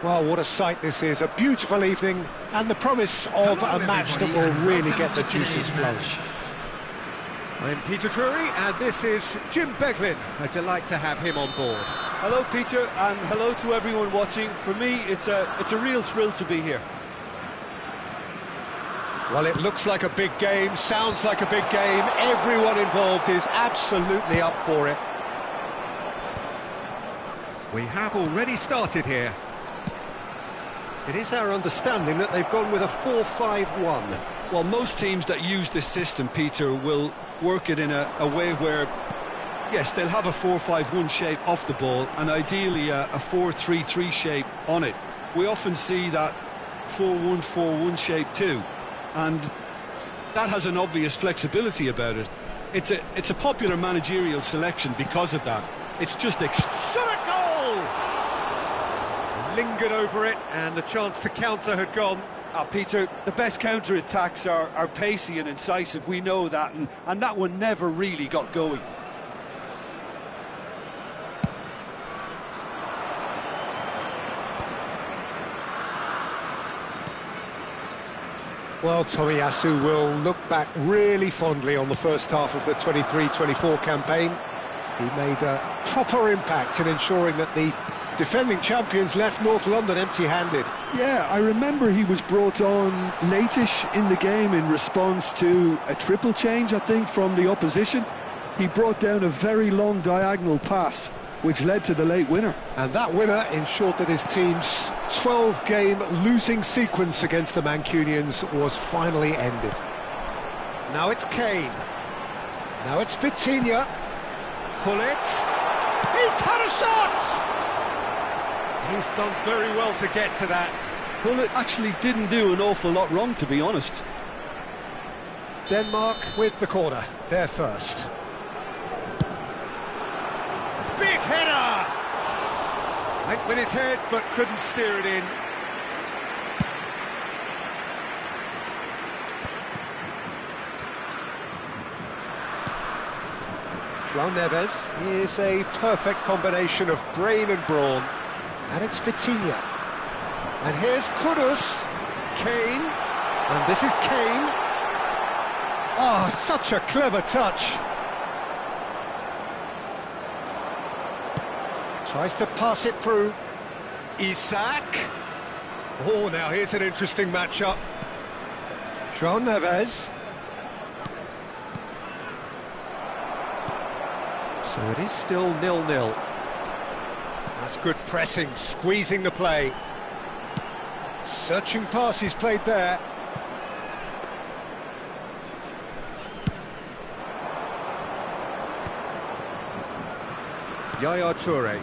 Well, what a sight this is, a beautiful evening, and the promise of a match that will really get the juices flowing. I'm Peter Drury, and this is Jim Beglin. A delight to have him on board. Hello, Peter, and hello to everyone watching. For me, it's a real thrill to be here. Well, it looks like a big game, sounds like a big game. Everyone involved is absolutely up for it. We have already started here. It is our understanding that they've gone with a 4-5-1. Well, most teams that use this system, Peter, will work it in a way where, yes, they'll have a 4-5-1 shape off the ball, and ideally a 4-3-3 shape on it. We often see that 4-1-4-1 shape too, and that has an obvious flexibility about it. It's a popular managerial selection because of that. It's just Shot a goal! Lingered over it, and the chance to counter had gone. Peter, the best counter-attacks are pacey and incisive, we know that, and that one never really got going. Well, Tomiyasu will look back really fondly on the first half of the 23-24 campaign. He made a proper impact in ensuring that the defending champions left North London empty-handed. Yeah, I remember he was brought on late-ish in the game in response to a triple change, I think, from the opposition. He brought down a very long diagonal pass, which led to the late winner. And that winner ensured that his team's 12-game losing sequence against the Mancunians was finally ended. Now it's Kane. Now it's Vitinha. Hullet. He's had a shot! He's done very well to get to that. Hullet actually didn't do an awful lot wrong, to be honest. Denmark with the corner, they're first. Big header! Went with his head, but couldn't steer it in. João Neves is a perfect combination of brain and brawn. And it's Vitinha. And here's Kudus. Kane. And this is Kane. Oh, such a clever touch. Tries to pass it through. Isak. Oh, now here's an interesting matchup. João Neves. So it is still 0-0. That's good pressing, squeezing the play. Searching passes played there. Yaya Toure.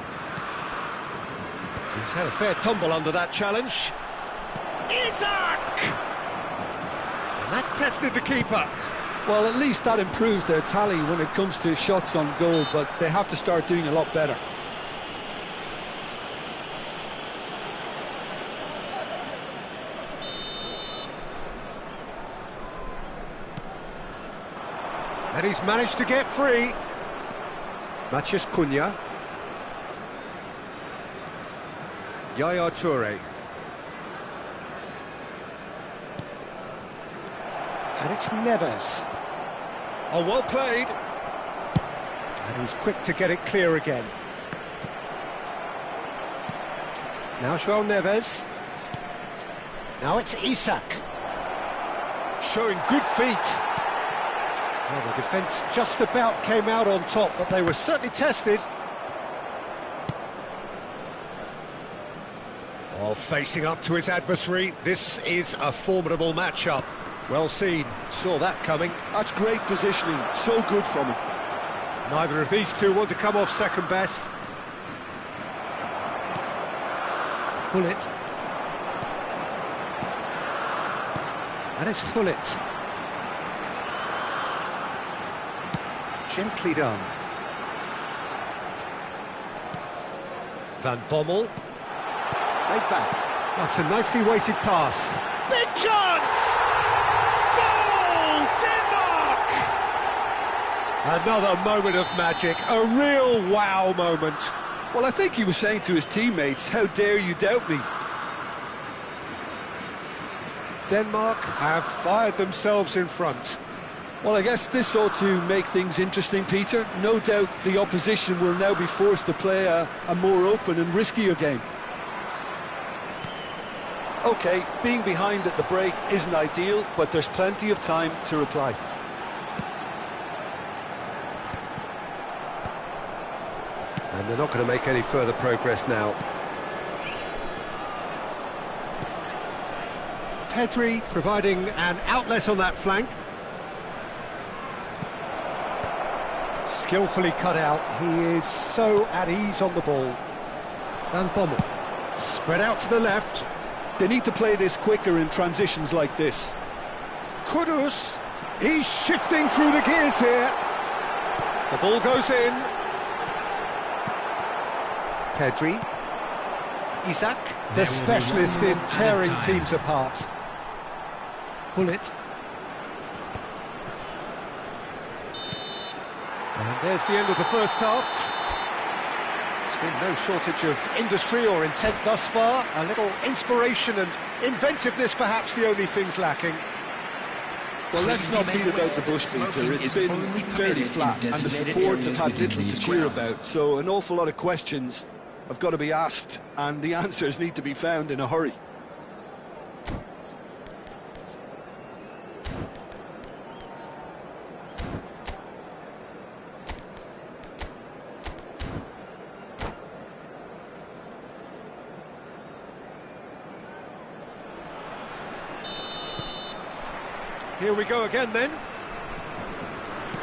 He's had a fair tumble under that challenge. Isak! And that tested the keeper. Well, at least that improves their tally when it comes to shots on goal, but they have to start doing a lot better. And he's managed to get free. Matheus Cunha. Yaya Toure. And it's Neves. Oh, well played. And he's quick to get it clear again. Now João Neves. Now it's Isak. Showing good feet. Well, the defence just about came out on top, but they were certainly tested. Oh, facing up to his adversary, this is a formidable matchup. Well seen, saw that coming. That's great positioning, so good from him. Neither of these two want to come off second best. Hullet. And it's Hullet. Gently done. Van Bommel. Laid back. That's a nicely weighted pass. Big chance! Goal! Denmark! Another moment of magic, a real wow moment. Well, I think he was saying to his teammates, how dare you doubt me? Denmark have fired themselves in front. Well, I guess this ought to make things interesting, Peter. No doubt the opposition will now be forced to play a more open and riskier game. OK, being behind at the break isn't ideal, but there's plenty of time to reply. And they're not going to make any further progress now. Pedri providing an outlet on that flank. Skillfully cut out. He is so at ease on the ball. Van Bommel. Spread out to the left. They need to play this quicker in transitions like this. Kudus. He's shifting through the gears here. The ball goes in. Pedri. Isak, the specialist in tearing teams apart. Bullet. And there's the end of the first half. There's been no shortage of industry or intent thus far. A little inspiration and inventiveness, perhaps the only things lacking. Well, let's not beat about the bush, Peter. It's been fairly flat, and the support have had little to cheer about. So an awful lot of questions have got to be asked, and the answers need to be found in a hurry. Here we go again then.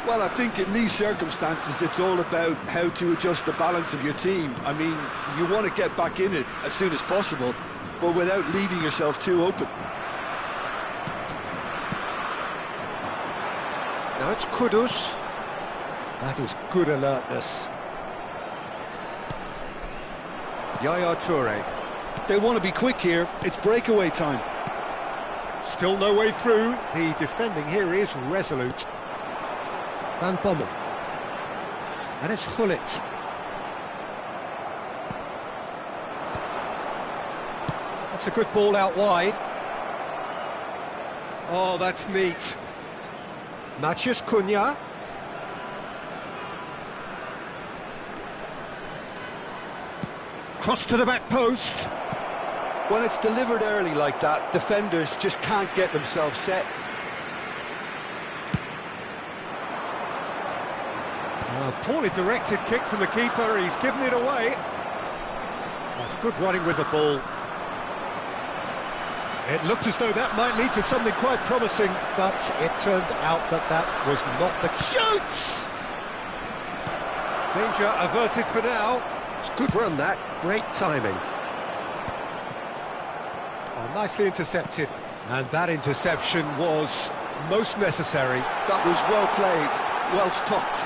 Well, I think in these circumstances it's all about how to adjust the balance of your team. I mean, you want to get back in it as soon as possible, but without leaving yourself too open. Now it's Kudus. That is good alertness. Yaya Toure. They want to be quick here. It's breakaway time. Still no way through. The defending here is resolute. Van Bommel. And it's Gullit. That's a good ball out wide. Oh, that's neat. Matheus Cunha. Cross to the back post. When it's delivered early like that, defenders just can't get themselves set. Poorly directed kick from the keeper, he's given it away. That's good running with the ball. It looked as though that might lead to something quite promising, but it turned out that that was not the... Shoots! Danger averted for now. It's a good run, that. Great timing. Oh, nicely intercepted. And that interception was most necessary. That was well played, well stopped.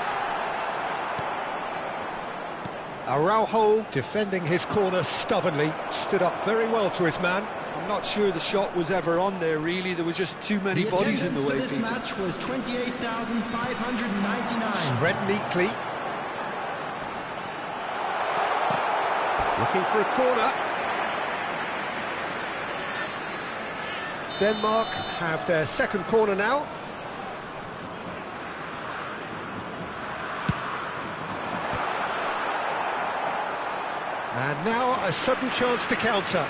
Araujo, defending his corner stubbornly, stood up very well to his man. I'm not sure the shot was ever on there, really. There was just too many bodies in the way, Peter. The match was 28,599. Spread neatly. Looking for a corner. Denmark have their second corner now. And now a sudden chance to counter.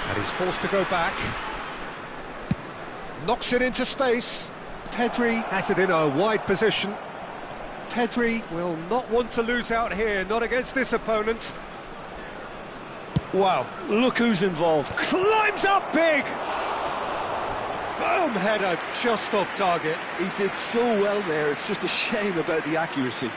And he's forced to go back. Knocks it into space. Pedri has it in a wide position. Pedri will not want to lose out here, not against this opponent. Wow, look who's involved. Climbs up big! Firm header, just off target. He did so well there, it's just a shame about the accuracy.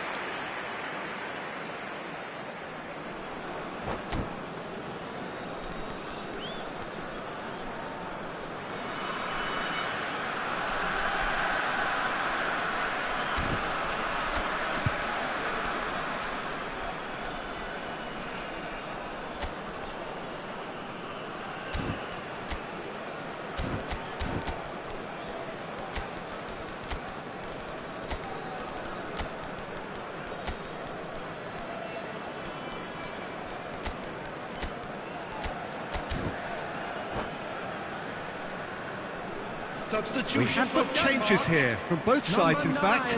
substitution. We have got changes here from both sides, in fact.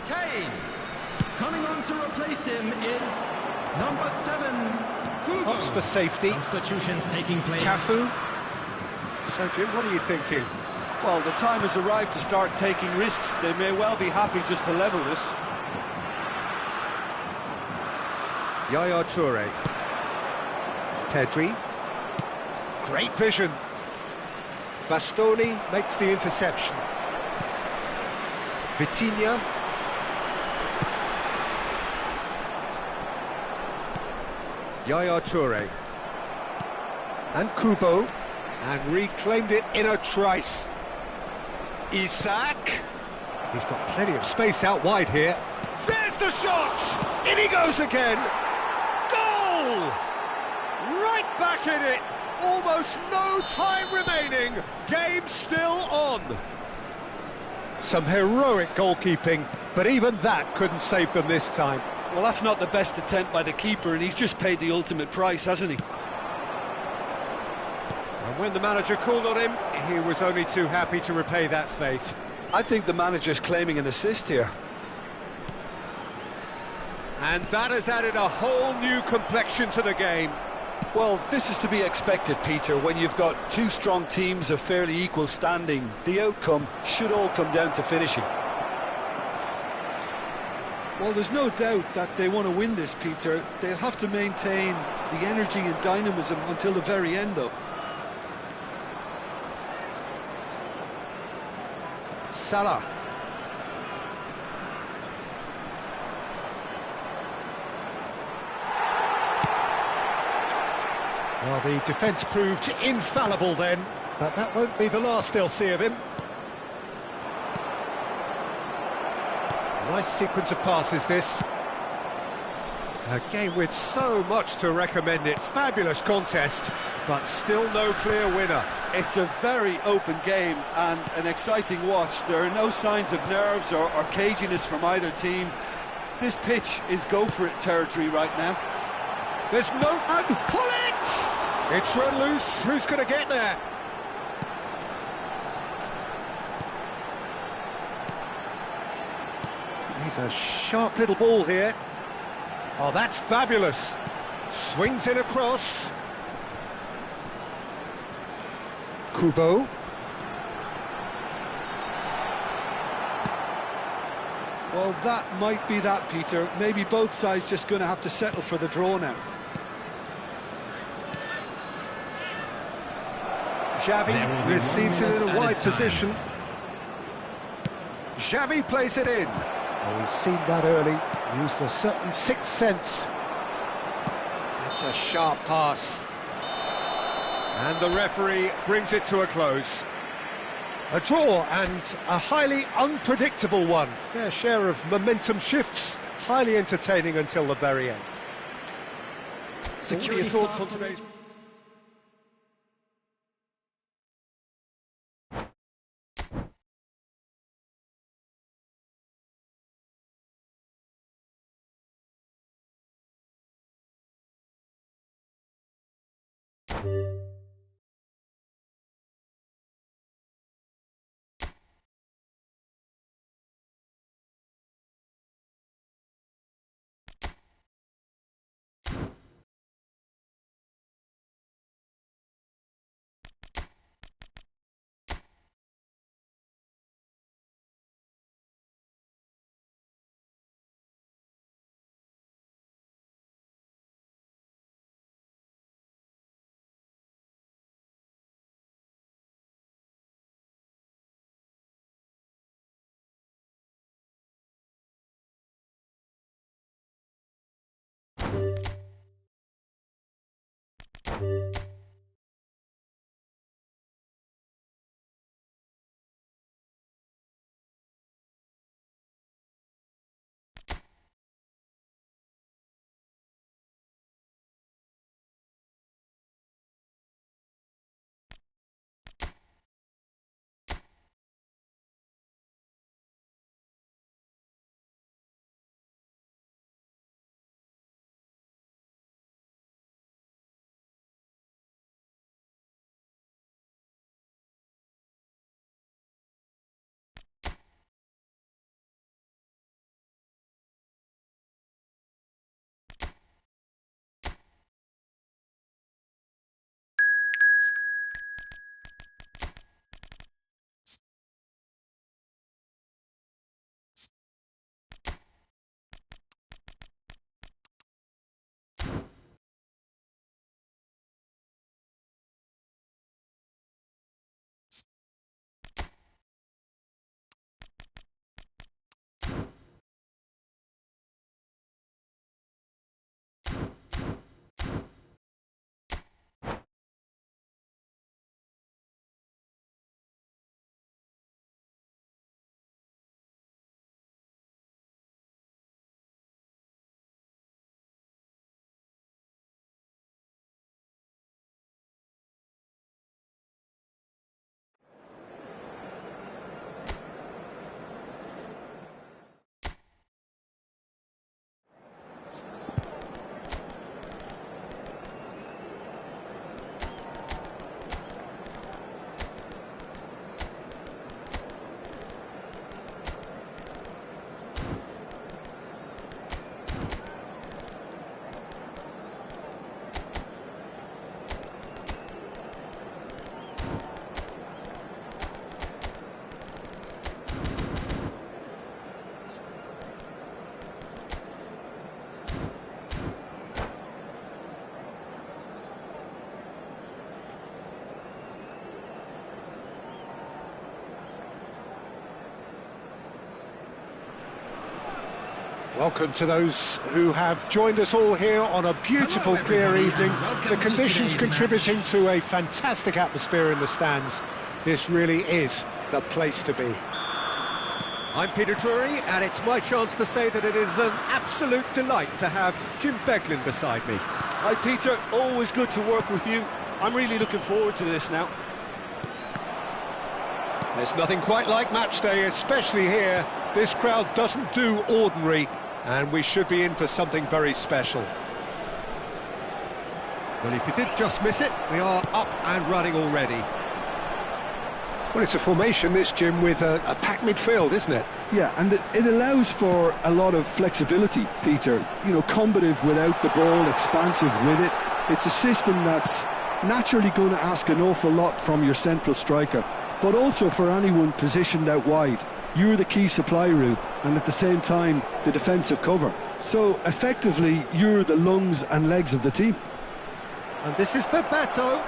Kane. Coming on to replace him is number 7, Kubo. Opts for safety. Substitutions taking place. Cafu. So, Jim, what are you thinking? Well, the time has arrived to start taking risks. They may well be happy just to level this. Yaya Toure. Pedri. Great vision. Bastoni makes the interception. Vitinha. Yaya Toure. And Kubo. And reclaimed it in a trice. Isak. He's got plenty of space out wide here. There's the shot! In he goes again! Goal! Right back in it! Almost no time remaining. Game still on. Some heroic goalkeeping, but even that couldn't save them this time. Well, that's not the best attempt by the keeper, and he's just paid the ultimate price, hasn't he? And when the manager called on him, he was only too happy to repay that faith. I think the manager's claiming an assist here. And that has added a whole new complexion to the game. Well, this is to be expected, Peter. When you've got two strong teams of fairly equal standing, the outcome should all come down to finishing. Well, there's no doubt that they want to win this, Peter. They'll have to maintain the energy and dynamism until the very end, though. Salah. Well, the defence proved infallible then, but that won't be the last they'll see of him. Nice sequence of passes, this. A game with so much to recommend it. Fabulous contest, but still no clear winner. It's a very open game and an exciting watch. There are no signs of nerves or caginess from either team. This pitch is go-for-it territory right now. There's no... And pull it! It's run loose. Who's going to get there? He's a sharp little ball here. Oh, that's fabulous. Swings in across. Kubo. Well, that might be that, Peter. Maybe both sides just going to have to settle for the draw now. Xavi receives it in a wide position. Xavi plays it in. Oh, he's seen that early. Used a certain sixth sense. That's a sharp pass. And the referee brings it to a close. A draw and a highly unpredictable one. Fair share of momentum shifts. Highly entertaining until the very end. So what are your thoughts on today's... Welcome to those who have joined us all here on a beautiful, Hello, clear everybody, evening. and welcome The to conditions today's contributing match. to a fantastic atmosphere in the stands. This really is the place to be. I'm Peter Drury, and it's my chance to say that it is an absolute delight to have Jim Beglin beside me. Hi Peter, always good to work with you. I'm really looking forward to this now. There's nothing quite like match day, especially here. This crowd doesn't do ordinary, and we should be in for something very special. Well, if you did just miss it, we are up and running already. Well, it's a formation, this, Jim, with a packed midfield, isn't it? Yeah, and it allows for a lot of flexibility, Peter. You know, combative without the ball, expansive with it. It's a system that's naturally going to ask an awful lot from your central striker, but also for anyone positioned out wide. You're the key supply route, and at the same time, the defensive cover. So, effectively, you're the lungs and legs of the team. And this is Bebeto.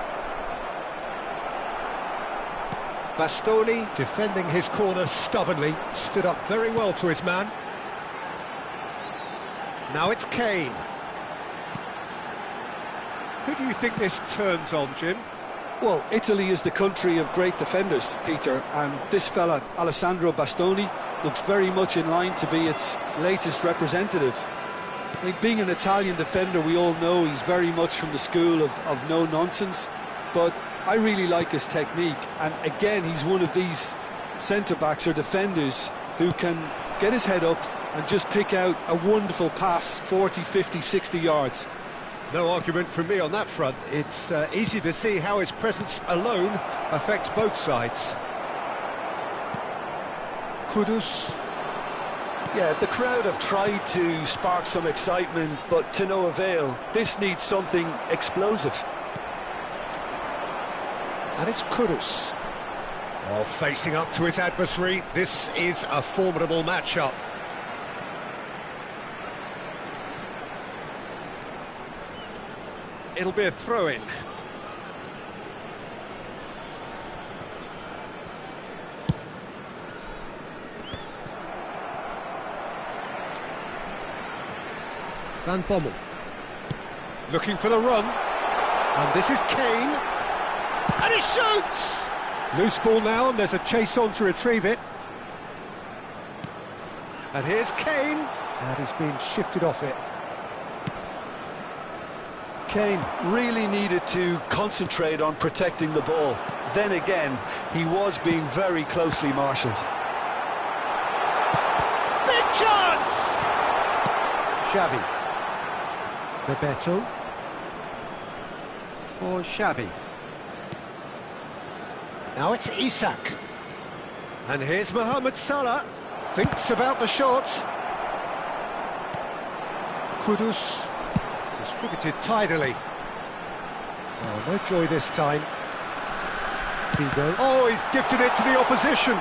Bastoni defending his corner stubbornly, stood up very well to his man. Now it's Kane. Who do you think this turns on, Jim? Well, Italy is the country of great defenders, Peter, and this fella, Alessandro Bastoni, looks very much in line to be its latest representative. I mean, being an Italian defender, we all know he's very much from the school of no-nonsense, but I really like his technique, and again, he's one of these centre-backs or defenders who can get his head up and just pick out a wonderful pass, 40, 50, 60 yards. No argument from me on that front. It's easy to see how his presence alone affects both sides. Kudus. Yeah, the crowd have tried to spark some excitement, but to no avail. This needs something explosive. And it's Kudus. Oh, facing up to his adversary, this is a formidable matchup. It'll be a throw-in. Van Bommel. Looking for the run. And this is Kane. And he shoots! Loose ball now, and there's a chase on to retrieve it. And here's Kane. And he's been shifted off it. Kane really needed to concentrate on protecting the ball. Then again, he was being very closely marshalled. Big chance! Xavi. Bebeto. For Xavi. Now it's Isak. And here's Mohamed Salah. Thinks about the shot. Kudus. Distributed tidily. Oh, no joy this time. Figo. Oh, he's gifted it to the opposition.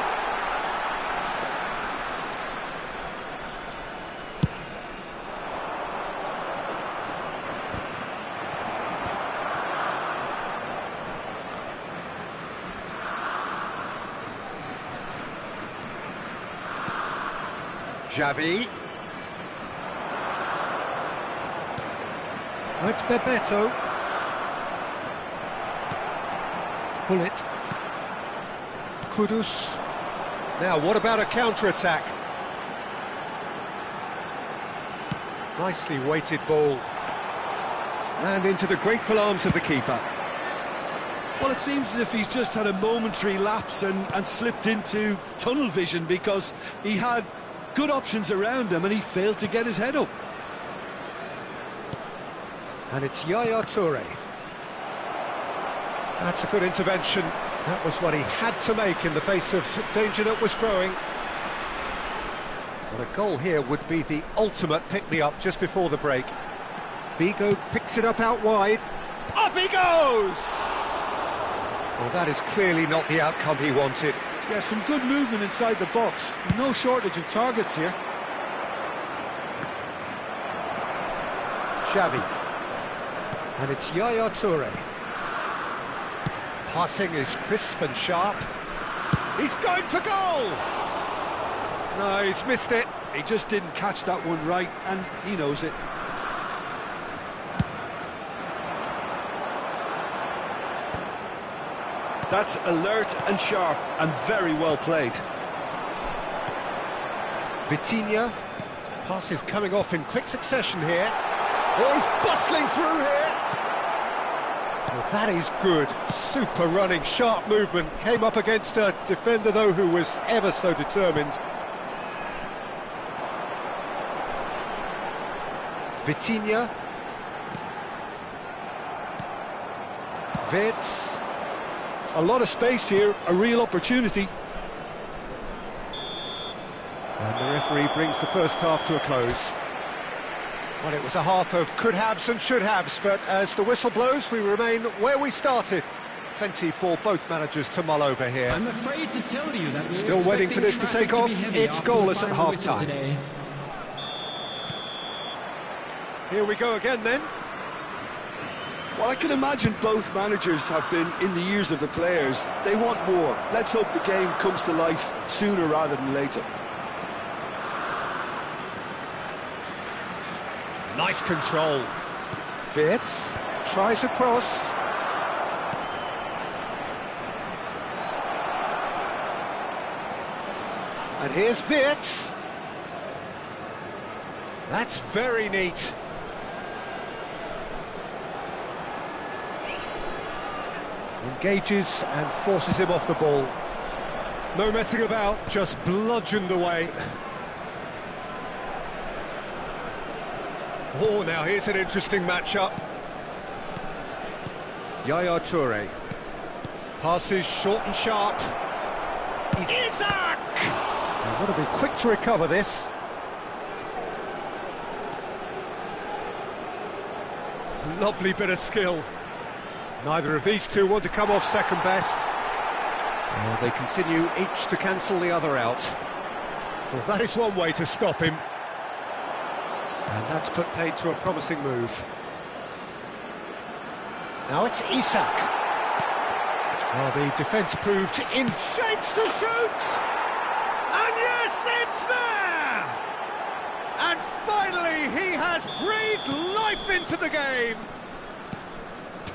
Xavi. Oh, it's Bebeto. Pull it. Kudus. Now, what about a counter-attack? Nicely weighted ball. And into the grateful arms of the keeper. Well, it seems as if he's just had a momentary lapse and slipped into tunnel vision, because he had good options around him and he failed to get his head up. And it's Yaya Toure. That's a good intervention. That was what he had to make in the face of danger that was growing. But a goal here would be the ultimate pick-me-up just before the break. Figo picks it up out wide. Up he goes! Well, that is clearly not the outcome he wanted. Yeah, some good movement inside the box. No shortage of targets here. Xavi. And it's Yaya Toure. Passing is crisp and sharp. He's going for goal! No, he's missed it. He just didn't catch that one right, and he knows it. That's alert and sharp and very well played. Vitinha. Passes coming off in quick succession here. Oh, he's bustling through here. Well, that is good. Super running, sharp movement. Came up against a defender, though, who was ever so determined. Vitinha. Wirtz. A lot of space here, a real opportunity. And the referee brings the first half to a close. Well, it was a half of could-haves and should-haves, but as the whistle blows, we remain where we started. Plenty for both managers to mull over here. I'm afraid to tell you that we're Still waiting for this to expecting take off. traffic to be It's heavy after goalless the at final whistle half-time. today. Here we go again, then. Well, I can imagine both managers have been in the ears of the players. They want more. Let's hope the game comes to life sooner rather than later. Nice control. Wirtz tries a cross. And here's Wirtz. That's very neat. Engages and forces him off the ball. No messing about, just bludgeoned away. Oh, now here's an interesting matchup. Yaya Toure. Passes short and sharp. Isak! They want to be quick to recover this. Lovely bit of skill. Neither of these two want to come off second best. Well, they continue each to cancel the other out. Well, that is one way to stop him. And that's put paid to a promising move. Now it's Isak. Well, the defence proved in shapes to shoot! And yes, it's there! And finally, he has breathed life into the game.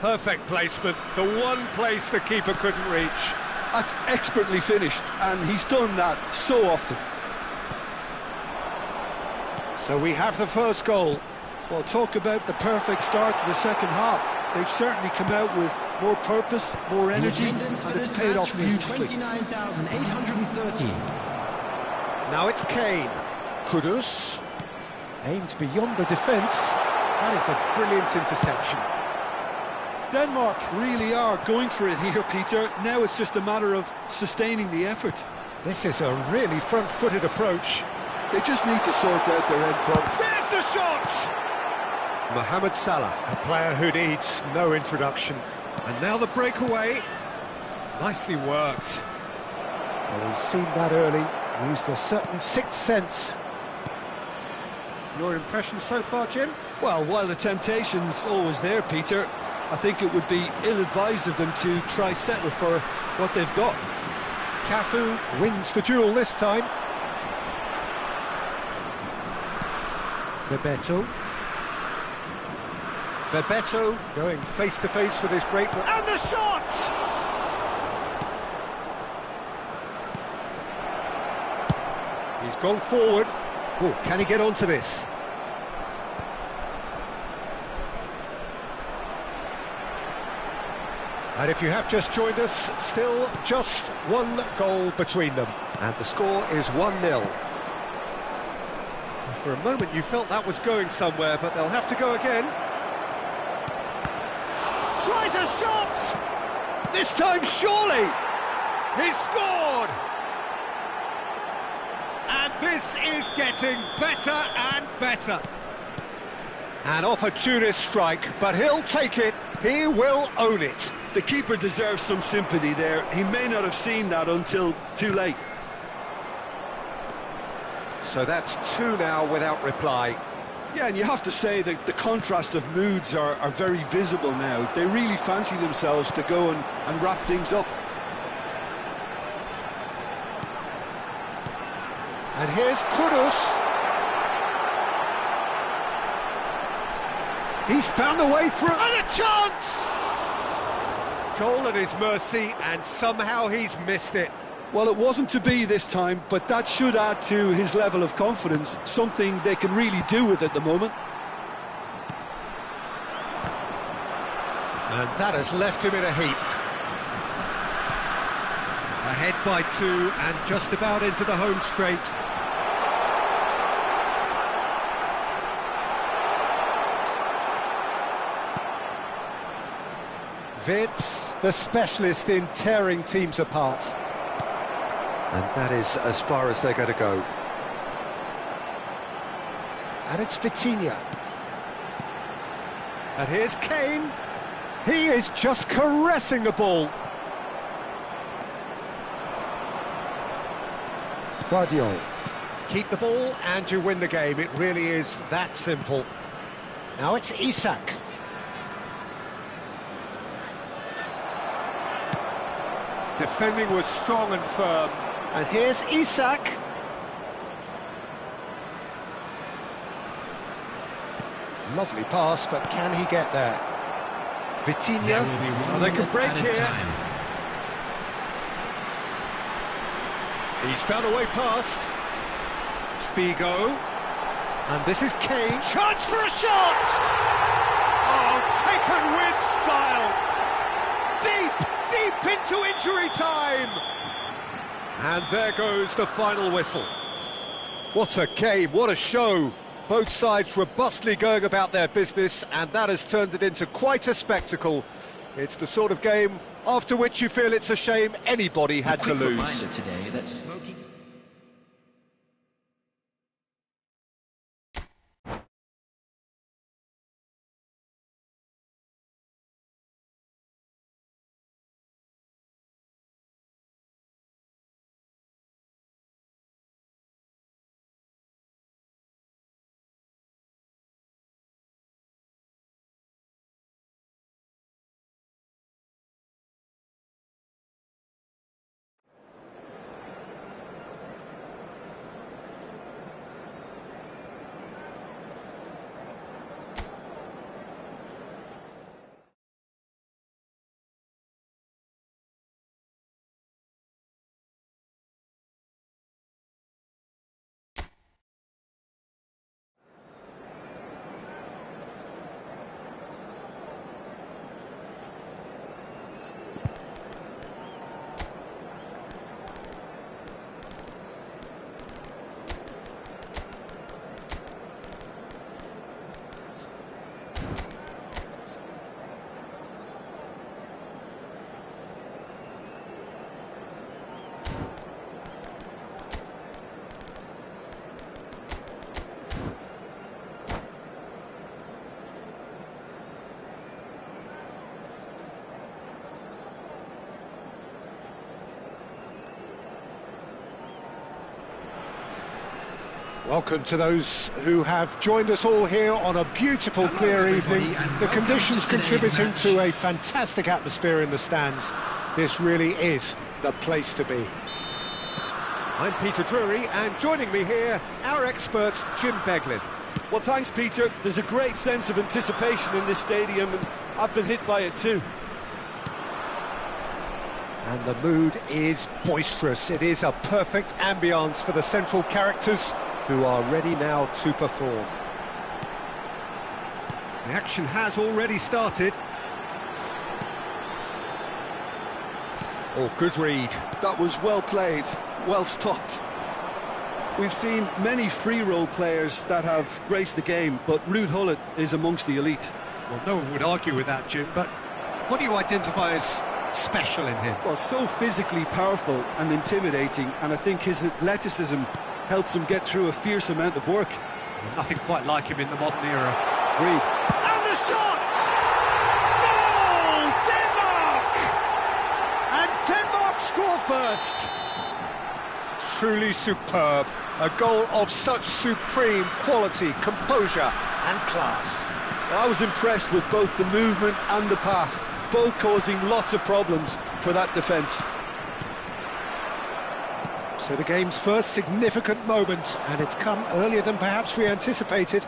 Perfect placement, the one place the keeper couldn't reach. That's expertly finished, and he's done that so often. So we have the first goal. Well, talk about the perfect start to the second half. They've certainly come out with more purpose, more energy, and it's paid off beautifully. 29,830. Now it's Kane. Kudus aimed beyond the defence. That is a brilliant interception. Denmark really are going for it here, Peter. Now it's just a matter of sustaining the effort. This is a really front-footed approach. They just need to sort out their end product. There's the shot! Mohamed Salah, a player who needs no introduction. And now the breakaway. Nicely worked. Well, he's seen that early, used a certain sixth sense. Your impression so far, Jim? Well, while the temptation's always there, Peter, I think it would be ill-advised of them to try settle for what they've got. Cafu wins the duel this time. Bebeto going face-to-face with his great... And the shot! He's gone forward. Oh, can he get onto this? And if you have just joined us, still just one goal between them. And the score is 1-0. For a moment you felt that was going somewhere, but they'll have to go again. Tries a shot! This time surely! He's scored! And this is getting better and better. An opportunist strike, but he'll take it. He will own it. The keeper deserves some sympathy there. He may not have seen that until too late. So that's two now without reply. Yeah, and you have to say that the contrast of moods are very visible now. They really fancy themselves to go and wrap things up. And here's Kudus. He's found a way through. And a chance! Goal at his mercy, and somehow he's missed it. Well, it wasn't to be this time, but that should add to his level of confidence, something they can really do with at the moment. And that has left him in a heap. Ahead by 2 and just about into the home straight. Vitz, the specialist in tearing teams apart. And that is as far as they're going to go. And it's Vitinha. And here's Kane. He is just caressing the ball. Guardiola. Keep the ball and you win the game. It really is that simple. Now it's Isak. Defending was strong and firm. And here's Isak. Lovely pass, but can he get there? Vitinha. Oh, they can break here. He's found a way past. Figo. And this is Kane. Chance for a shot! Oh, taken with style. Deep into injury time. And there goes the final whistle. What a game, what a show. Both sides robustly going about their business, and that has turned it into quite a spectacle. It's the sort of game after which you feel it's a shame anybody had to lose. Reminder today that smoking... Welcome to those who have joined us all here on a beautiful, clear evening. The conditions contributing to a fantastic atmosphere in the stands. This really is the place to be. I'm Peter Drury, and joining me here, our expert, Jim Beglin. Well, thanks, Peter. There's a great sense of anticipation in this stadium, and I've been hit by it too. And the mood is boisterous. It is a perfect ambience for the central characters, who are ready now to perform. The action has already started. Oh, good read. That was well played, well stopped. We've seen many free role players that have graced the game, but Ruud Gullit is amongst the elite. Well, no one would argue with that, Jim, but what do you identify as special in him? Well, so physically powerful and intimidating, and I think his athleticism helps him get through a fierce amount of work. Nothing quite like him in the modern era. Agreed. And the shot! Goal! Denmark! And Denmark score first. Truly superb. A goal of such supreme quality, composure and class. I was impressed with both the movement and the pass, both causing lots of problems for that defence. So the game's first significant moment, and it's come earlier than perhaps we anticipated.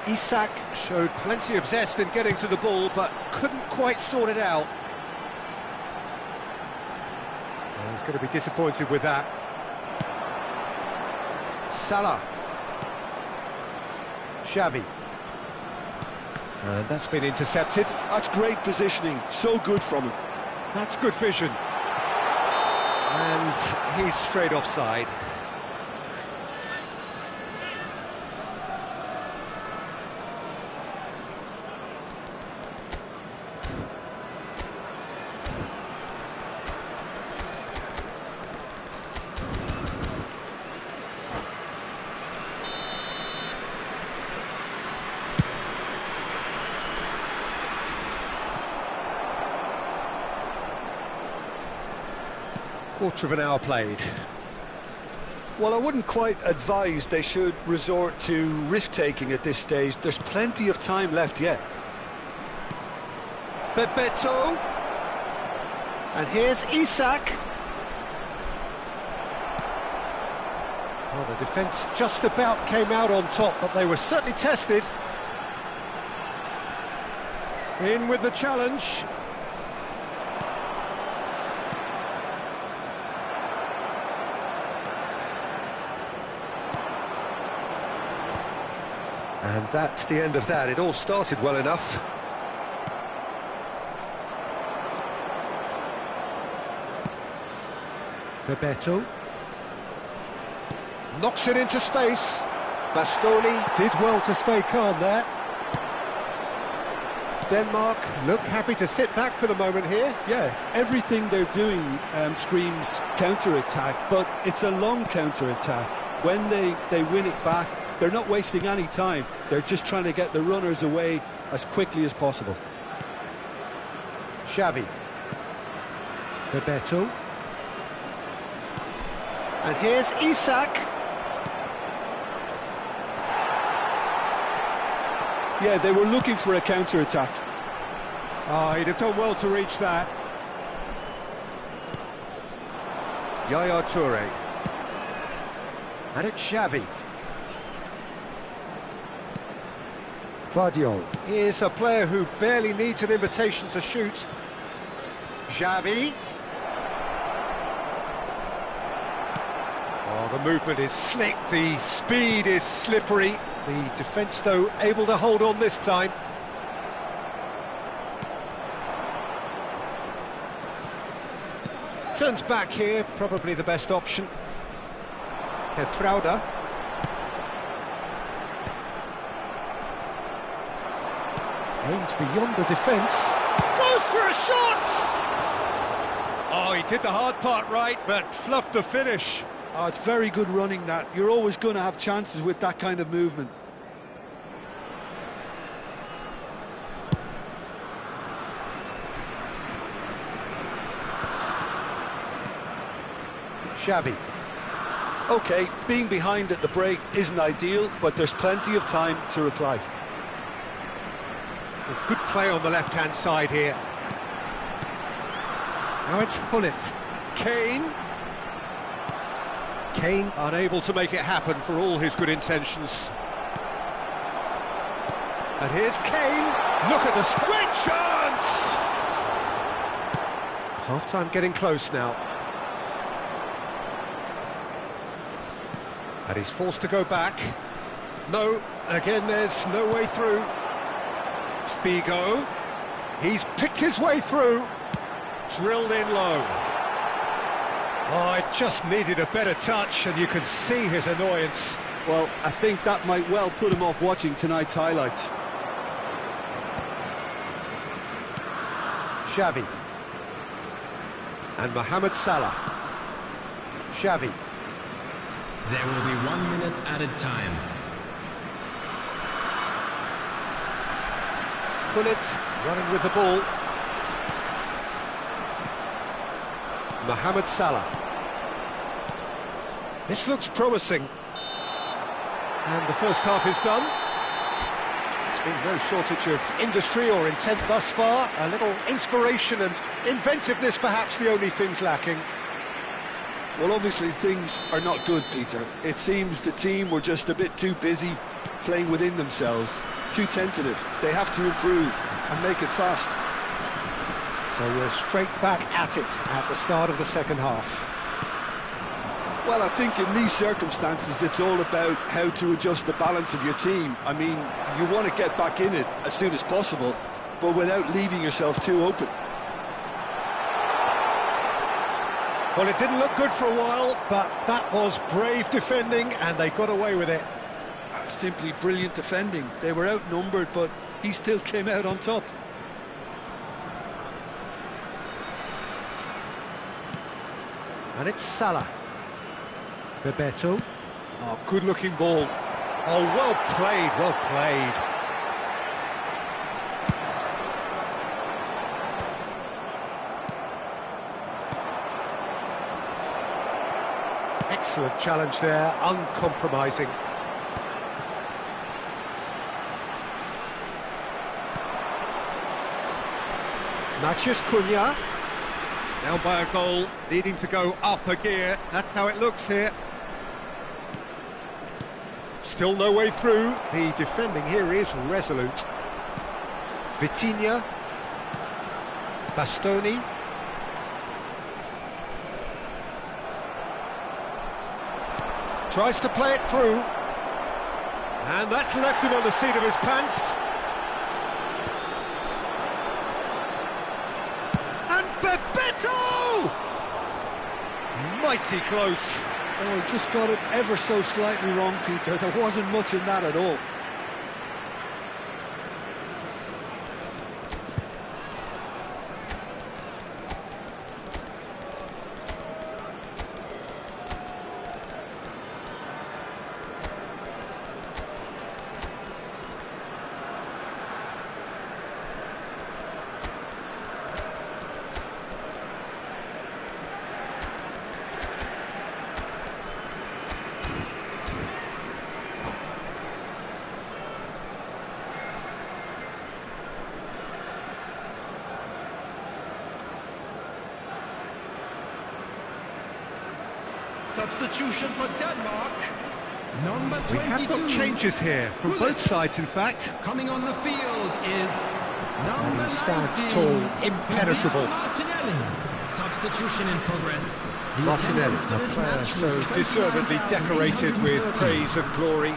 Isak showed plenty of zest in getting to the ball, but couldn't quite sort it out. Well, he's going to be disappointed with that. Salah. Xavi. And that's been intercepted. That's great positioning, so good from him. That's good vision. And he's straight offside. Quarter of an hour played. Well, I wouldn't quite advise they should resort to risk-taking at this stage. There's plenty of time left yet. Bebeto. And here's Isak. Well, the defence just about came out on top, but they were certainly tested. In with the challenge. And that's the end of that. It all started well enough. Bebeto. Knocks it into space. Bastoni did well to stay calm there. Denmark look happy to sit back for the moment here. Yeah, everything they're doing screams counter-attack, but it's a long counter-attack. When they win it back, they're not wasting any time. They're just trying to get the runners away as quickly as possible. Xavi. Bebeto. And here's Isak. Yeah, they were looking for a counter-attack. Oh, he'd have done well to reach that. Yaya Toure. And it's Xavi. Vardiol. Here's a player who barely needs an invitation to shoot. Xavi. Oh, the movement is slick, the speed is slippery. The defence, though, able to hold on this time. Turns back here, probably the best option. Petrauda. Aims beyond the defence. Goes for a shot! Oh, he did the hard part right, but fluffed the finish. Oh, it's very good running that. You're always going to have chances with that kind of movement. Xavi. OK, being behind at the break isn't ideal, but there's plenty of time to reply. A good play on the left-hand side here. Now it's Hullet. Kane. Kane unable to make it happen for all his good intentions. And here's Kane. Look at the great chance! Half-time getting close now. And he's forced to go back. No, again there's no way through. Figo. He's picked his way through. Drilled in low. Oh, it just needed a better touch, and you can see his annoyance. Well, I think that might well put him off watching tonight's highlights. Xavi. And Mohamed Salah. Xavi. There will be 1 minute added time. Hullet running with the ball. Mohamed Salah. This looks promising. And the first half is done. There's been no shortage of industry or intent thus far. A little inspiration and inventiveness, perhaps the only things lacking. Well, obviously things are not good, Peter. It seems the team were just a bit too busy playing within themselves. too tentative. They have to improve and make it fast. So we're straight back at it at the start of the second half. Well, I think in these circumstances, it's all about how to adjust the balance of your team. I mean, you want to get back in it as soon as possible, but without leaving yourself too open. Well, it didn't look good for a while, but that was brave defending, and they got away with it. That's simply brilliant defending. They were outnumbered, but he still came out on top. And it's Salah. Bebeto. Oh, good-looking ball. Oh, well played, well played. Excellent challenge there, uncompromising. Matheus Cunha. Down by a goal, needing to go up a gear. That's how it looks here. Still no way through. The defending here is resolute. Vitinha. Bastoni. Tries to play it through. And that's left him on the seat of his pants. And Bebeto! Mighty close. Oh, he just got it ever so slightly wrong, Peter. There wasn't much in that at all. Substitution for Denmark, number 22. We have got changes here from both sides, in fact. Coming on the field is number And he stands 19, tall, impenetrable. Martinelli. Substitution in progress. The Martinelli, attendance for a this player match so was deservedly decorated with 29,830. praise and glory.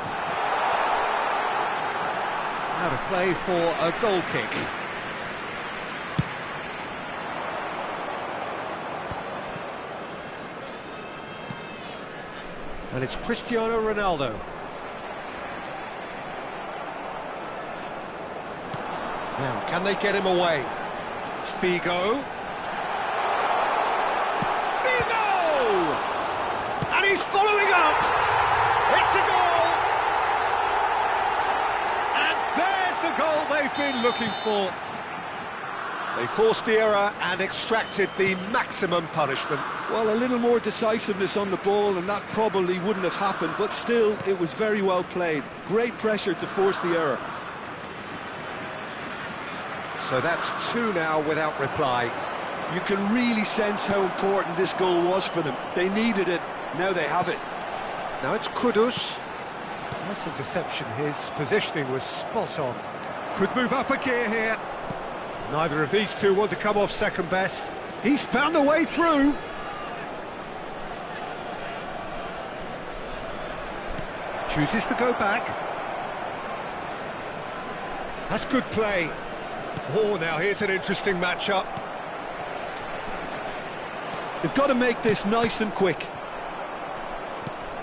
Out of play for a goal kick. And it's Cristiano Ronaldo. Now, can they get him away? Figo. Figo! And he's following up! It's a goal! And there's the goal they've been looking for. They forced the error and extracted the maximum punishment. Well, a little more decisiveness on the ball and that probably wouldn't have happened, but still, it was very well played. Great pressure to force the error. So that's two now without reply. You can really sense how important this goal was for them. They needed it, now they have it. Now it's Kudus. Nice interception, his positioning was spot on. Could move up a gear here. Neither of these two want to come off second best. He's found a way through. Chooses to go back. That's good play. Oh, now here's an interesting matchup. They've got to make this nice and quick.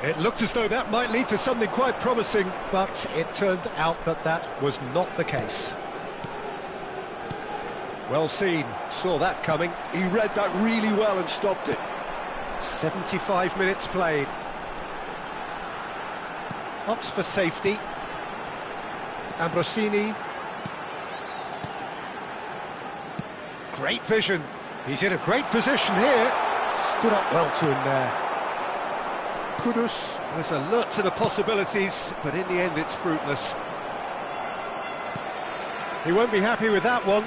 It looked as though that might lead to something quite promising, but it turned out that that was not the case. Well seen, saw that coming. He read that really well and stopped it. 75 minutes played. Opts for safety. Ambrosini. Great vision. He's in a great position here. Stood up well to him there. Kudus was alert to the possibilities, but in the end it's fruitless. He won't be happy with that one.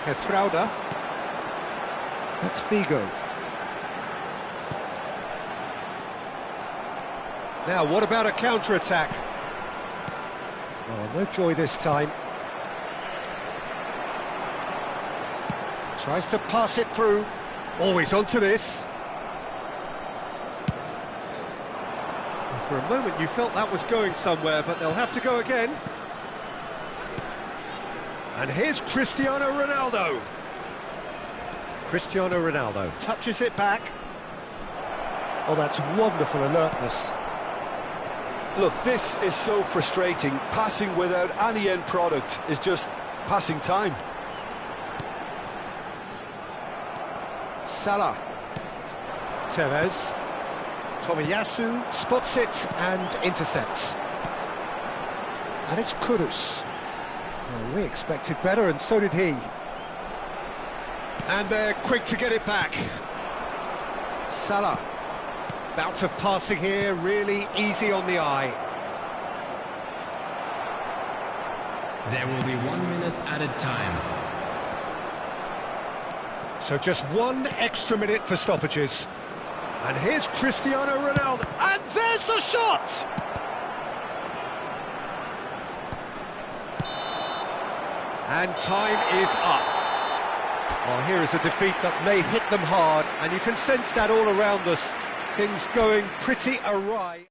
Petrauda. That's Figo. Now, what about a counter-attack? Oh, no joy this time. Tries to pass it through. Always onto this. For a moment you felt that was going somewhere, but they'll have to go again. And here's Cristiano Ronaldo. Cristiano Ronaldo touches it back. Oh, that's wonderful alertness. Look, this is so frustrating. Passing without any end product is just passing time. Salah. Tevez. Tomiyasu spots it and intercepts. And it's Kudus. Well, we expected better, and so did he. And they're quick to get it back. Salah. Bout of passing here, really easy on the eye. There will be 1 minute added time. So just 1 extra minute for stoppages. And here's Cristiano Ronaldo. And there's the shot! And time is up. Well, here is a defeat that may hit them hard, and you can sense that all around us. Things going pretty awry.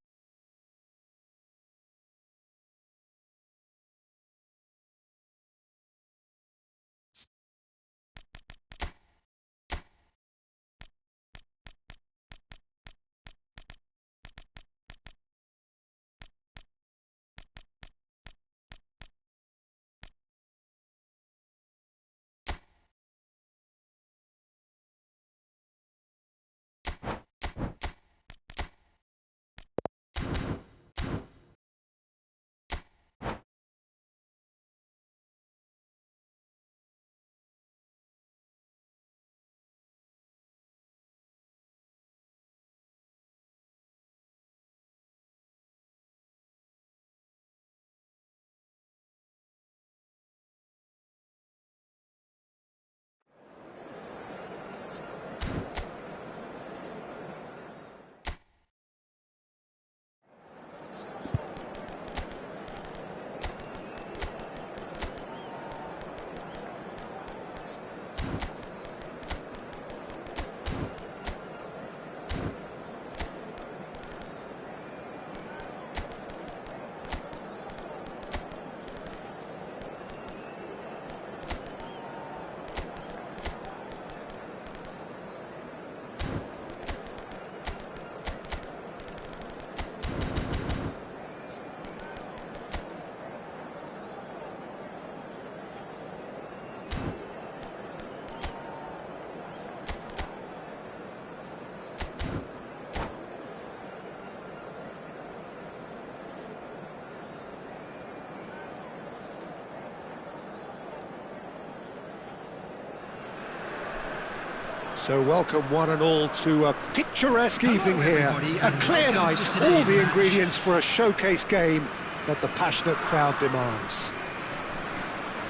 So welcome one and all to a picturesque evening here, a clear night, all the ingredients for a showcase game that the passionate crowd demands.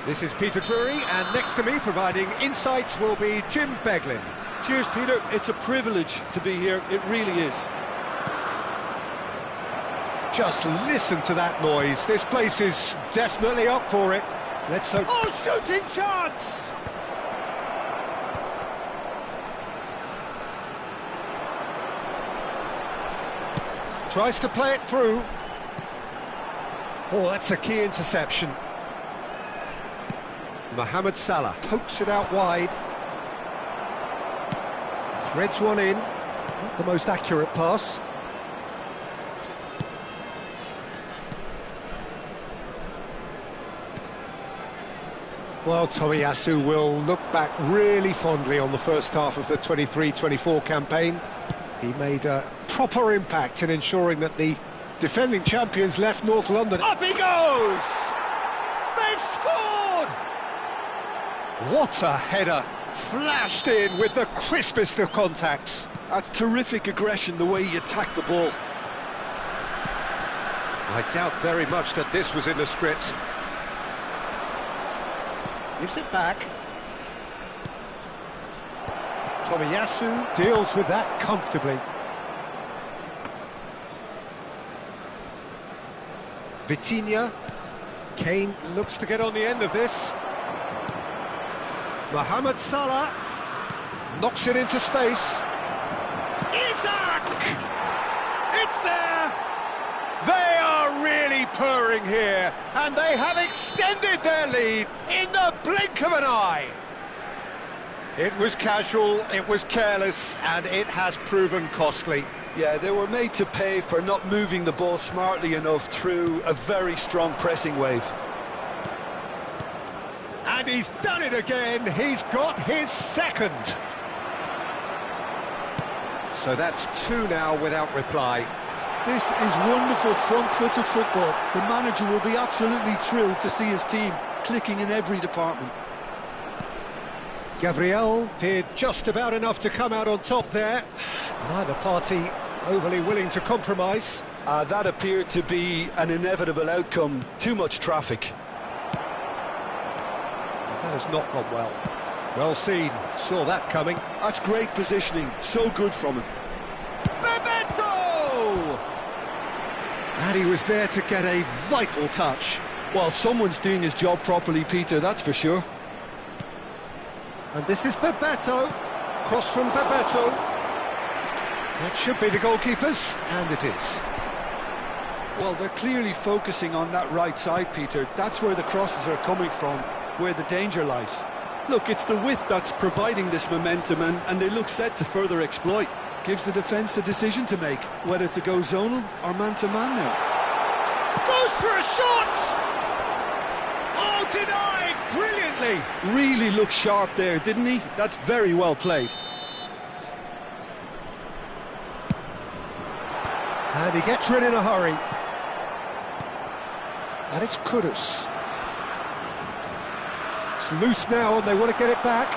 This is Peter Drury, and next to me providing insights will be Jim Beglin. Cheers, Peter. It's a privilege to be here. It really is. Just listen to that noise. This place is definitely up for it. Let's hope... Oh, shooting chance! Tries to play it through. Oh, that's a key interception. Mohamed Salah pokes it out wide. Threads one in. Not the most accurate pass. Well, Tomiyasu will look back really fondly on the first half of the 23-24 campaign. He made a proper impact in ensuring that the defending champions left North London. Up he goes! They've scored! What a header! Flashed in with the crispest of contacts. That's terrific aggression, the way he attacked the ball. I doubt very much that this was in the script. Gives it back. Tomiyasu deals with that comfortably. Vitinha. Kane looks to get on the end of this. Mohamed Salah knocks it into space. Isak! It's there! They are really purring here, and they have extended their lead in the blink of an eye. It was casual, it was careless, and it has proven costly. Yeah, they were made to pay for not moving the ball smartly enough through a very strong pressing wave. And he's done it again, he's got his second. So that's two now without reply. This is wonderful front-footed football. The manager will be absolutely thrilled to see his team clicking in every department. Gabriel did just about enough to come out on top there. Neither party overly willing to compromise. That appeared to be an inevitable outcome. Too much traffic. That has not gone well. Well seen, saw that coming. That's great positioning, so good from him. Bebeto! And he was there to get a vital touch. Well, someone's doing his job properly, Peter, that's for sure. And this is Bebeto. Cross from Bebeto. That should be the goalkeepers, and it is. Well, they're clearly focusing on that right side, Peter. That's where the crosses are coming from, where the danger lies. Look, it's the width that's providing this momentum, and they look set to further exploit. Gives the defence a decision to make, whether to go zonal or man-to-man now. Goes for a shot! Oh, denied brilliantly! Really looked sharp there, didn't he? That's very well played. And he gets rid in a hurry. And it's Kudus. It's loose now and they want to get it back.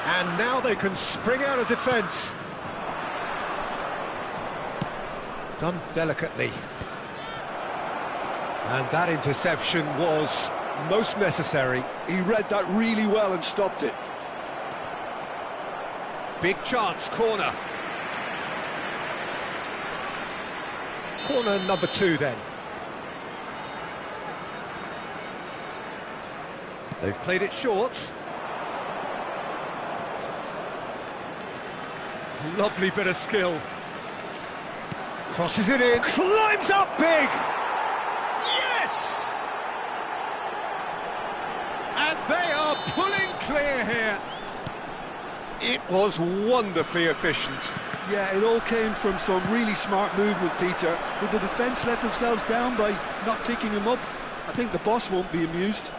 And now they can spring out of defence. Done delicately. And that interception was most necessary. He read that really well and stopped it. Big chance, corner. Corner number 2 then. They've played it short. Lovely bit of skill. Crosses it in, climbs up big! Yes! And they are pulling clear here. It was wonderfully efficient. Yeah, it all came from some really smart movement, Peter. Did the defence let themselves down by not picking him up? I think the boss won't be amused.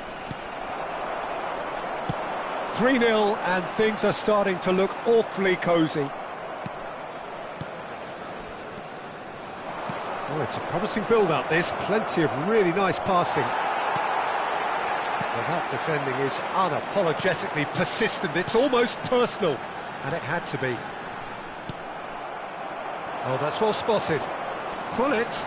3-0 and things are starting to look awfully cosy. Oh, it's a promising build-up, this. Plenty of really nice passing. Well, that defending is unapologetically persistent. It's almost personal, and it had to be. Oh, that's well spotted. Pullet.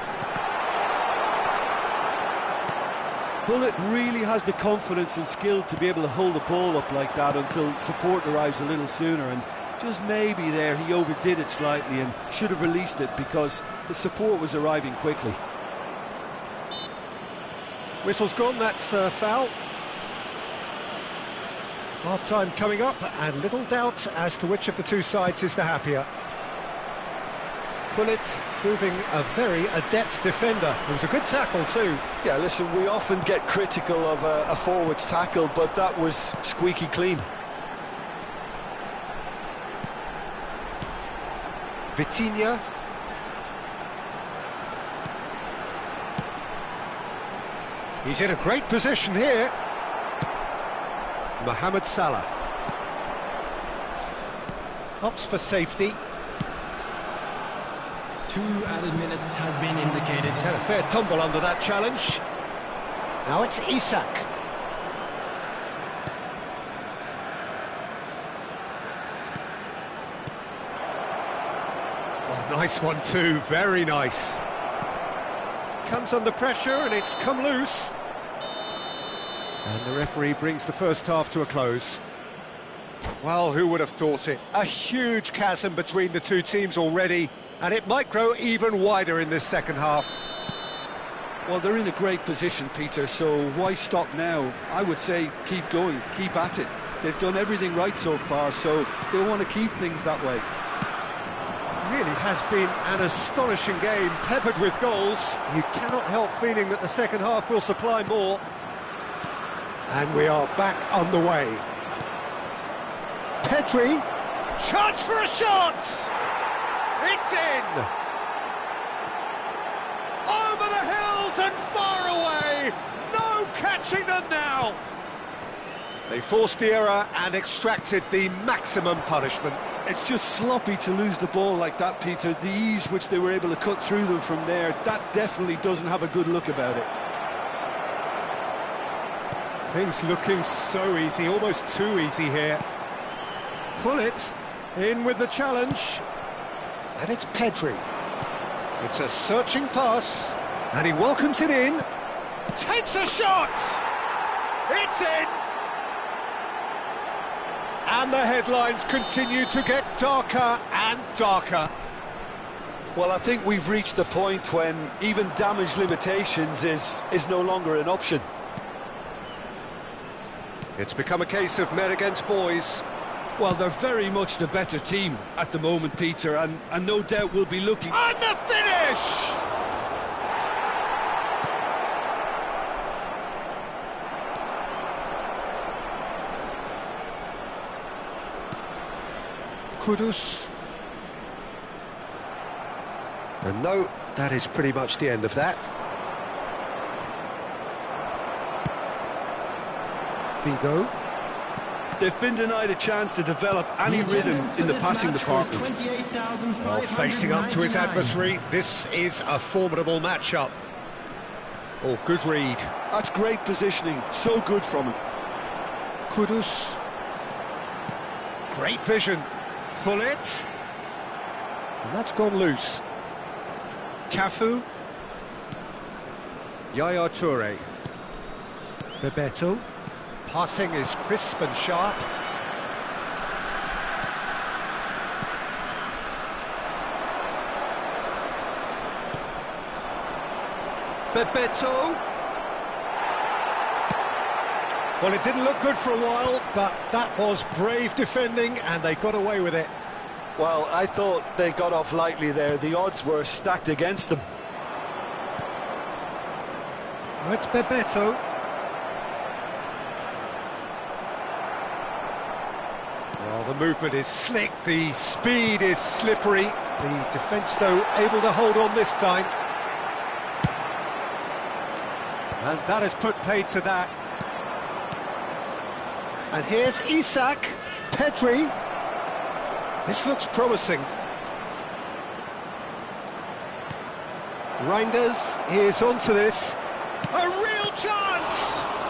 Pullet really has the confidence and skill to be able to hold the ball up like that until support arrives a little sooner, and just maybe there he overdid it slightly and should have released it because the support was arriving quickly. Whistle's gone, that's a foul. Half-time coming up, and little doubt as to which of the two sides is the happier. Pullet proving a very adept defender. It was a good tackle too. Yeah, listen, we often get critical of a forward's tackle, but that was squeaky clean. Vitinha. He's in a great position here. Mohamed Salah. Opts for safety. 2 added minutes has been indicated. He's had a fair tumble under that challenge. Now it's Isak. Oh, nice one too, very nice. Comes under pressure and it's come loose. And the referee brings the first half to a close. Well, who would have thought it? A huge chasm between the two teams already, and it might grow even wider in this second half. Well, they're in a great position, Peter, so why stop now? I would say keep going, keep at it. They've done everything right so far, so they want to keep things that way. Really has been an astonishing game, peppered with goals. You cannot help feeling that the second half will supply more. And we are back underway. Pedri. Chance for a shot! It's in! Over the hills and far away! No catching them now! They forced the error and extracted the maximum punishment. It's just sloppy to lose the ball like that, Peter. The ease which they were able to cut through them from there, that definitely doesn't have a good look about it. Things looking so easy, almost too easy here. Pull it, in with the challenge. And it's Pedri. It's a searching pass, and he welcomes it in. Takes a shot! It's in! And the headlines continue to get darker and darker. Well, I think we've reached the point when even damage limitations is no longer an option. It's become a case of men against boys. Well, they're very much the better team at the moment, Peter, and no doubt we'll be looking... And the finish! Kudus. And no, that is pretty much the end of that. Vigo. They've been denied a chance to develop any rhythm in the passing department. Well, facing up to his adversary, this is a formidable matchup. Oh, good read. That's great positioning, so good from him. Kudus. Great vision. Pull it. And that's gone loose. Cafu. Yaya Toure. Bebeto. Passing is crisp and sharp. Bebeto. Well, it didn't look good for a while, but that was brave defending, and they got away with it. Well, I thought they got off lightly there. The odds were stacked against them. Oh, it's Bebeto. Well, the movement is slick, the speed is slippery. The defence, though, able to hold on this time. And that has put paid to that. And here's Isak. Pedri. This looks promising. Reinders is onto this. A real chance!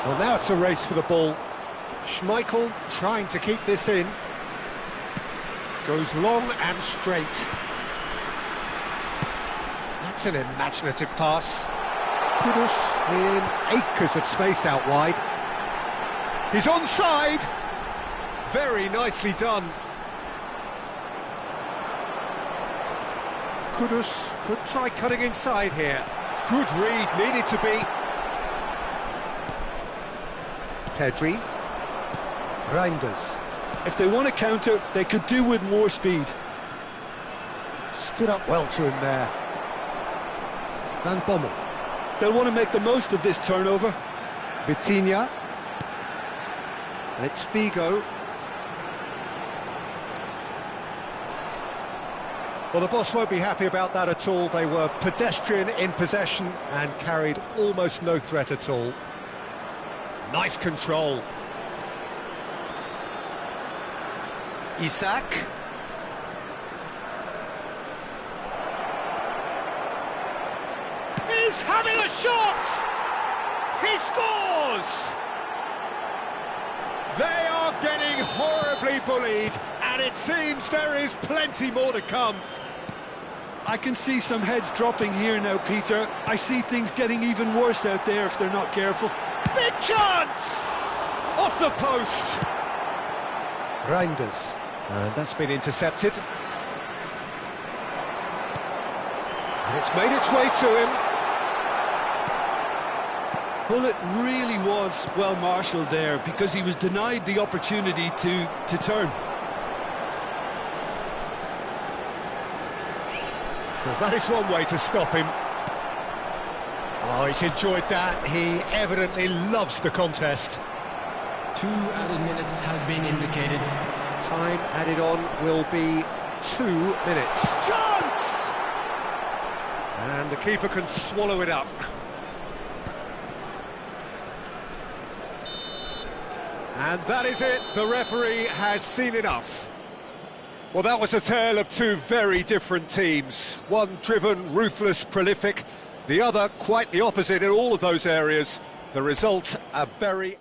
Well, now it's a race for the ball. Schmeichel trying to keep this in. Goes long and straight. That's an imaginative pass. Kudus in acres of space out wide. He's onside. Very nicely done. Kudus could try cutting inside here. Good read, needed to be. Pedri. Reinders. If they want to counter, they could do with more speed. Stood up well to him there. Van Bommel. They'll want to make the most of this turnover. Vitinha. And it's Vigo. Well, the boss won't be happy about that at all. They were pedestrian in possession and carried almost no threat at all. Nice control. Isak. He's having a shot! He scores! They are getting horribly bullied, and it seems there is plenty more to come. I can see some heads dropping here now, Peter. I see things getting even worse out there if they're not careful. Big chance! Off the post! Reinders. And that's been intercepted. And it's made its way to him. bullet really was well marshalled there, because he was denied the opportunity to turn. Well, that is one way to stop him. Oh, he's enjoyed that. He evidently loves the contest. 2 added minutes has been indicated. Time added on will be 2 minutes. Chance! And the keeper can swallow it up. And that is it. The referee has seen enough. Well, that was a tale of two very different teams. One driven, ruthless, prolific. The other quite the opposite in all of those areas. The result, a very...